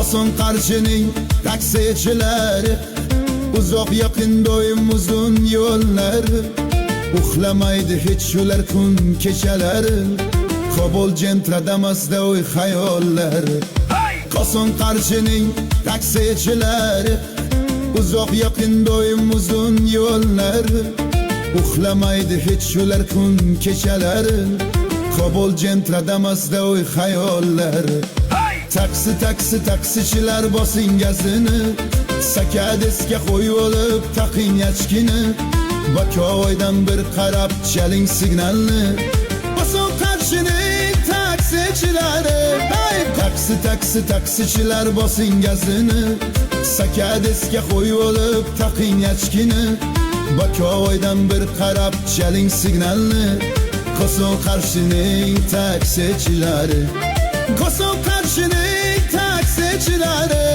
Koson Qarshining taksicilari, uzoq yaqin doim uzun yo'llari, uxlamaydi hech shular kun kechalari, Kobul Damas'da oy xayollari. Koson Qarshining taksicilari, uzoq yaqin doim uzun yo'llari, uxlamaydi hech shular kun kechalari, Kobul Damas'da oy xayollari. Taksichilar bosing gazini, sakadesga qo'yib olib taqing yachkini, Bakovoydan bir qarab chaling signalni. Koson Qarshining taksichilari, taksichilar bosing gazini, sakadesga qo'yib olib taqing yachkini, Bakovoydan bir qarab chaling signalni. Koson Qarshining taksichilari, Koson Qarshining taksichilari.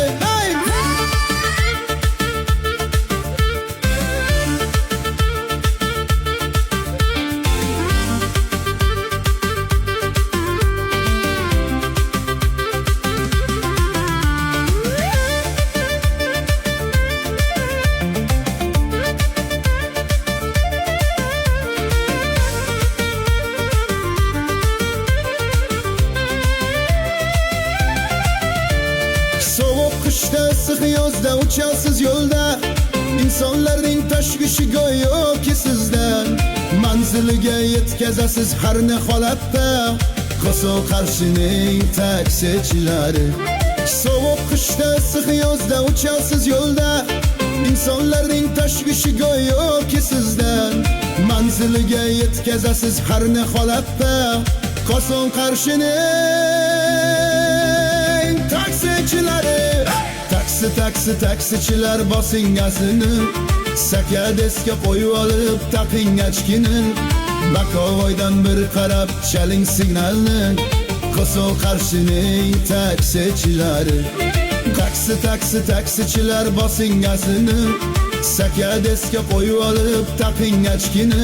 Qishda issiq yozda uchasiz yo'lda, insonlarning tashvishi go'yoki sizdan, manziliga yetkazasiz har ne holatda. Koson Qarshining taksichilari, sovuq qishda issiq yozda uchasiz yo'lda, insonlarning tashvishi go'yoki sizdan, manziliga yetkazasiz har ne holatda. Koson Qarshining taksichilari, taksichilar bosing gazini, sakadesga qo'yib olib taqing yachkini, Bakovoydan bir qarab chaling signalni. Koson Qarshining taksichilari, taksichilar bosing gazini, sakadesga qo'yib olib taqing yachkini,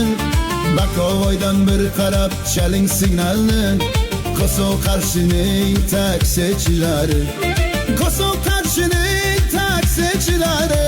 Bakovoydan bir qarab chaling signalni. Koson Qarshining taksichilari, Koson Qarshining taksichilari.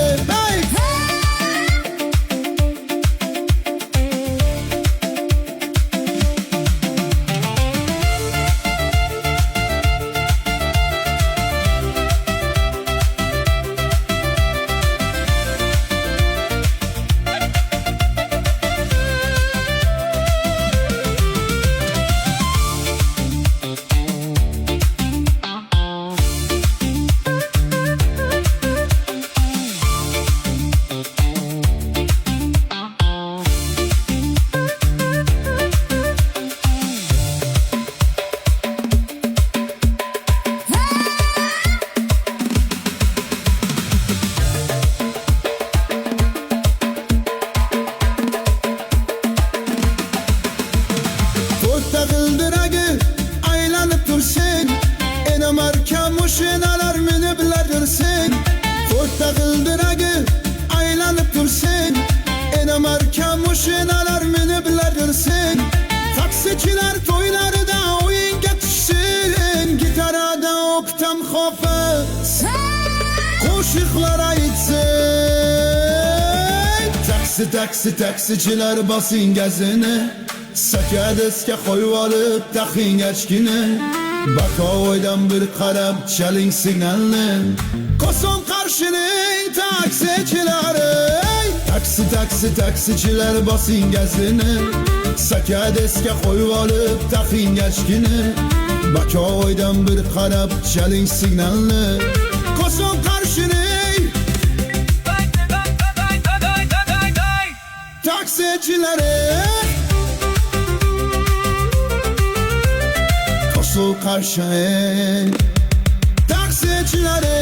G'ildiragi aylanib tursin, ena marka mushinalar miniblar yursin. To'rtta g'ildiragi aylanib tursin, ena marka mushinalar miniblar yursin. Taksichilar to'ylarida o'yinga tushsin, gitarada o'ktam hofiz qo'shiqlar aytsin. Taksichilar bosing gazini, sakadesga qo'yib olib taqing yachkini, Bakovoydan bir qarab chaling signalni. Koson Qarshining taksichilari, taksichilar bosing gazini, sakadesga qo'yib olib taqing yachkini, Bakovoydan bir qarab chaling signalni. Koson Qarshining taksichilari, Koson Qarshining taksichilari.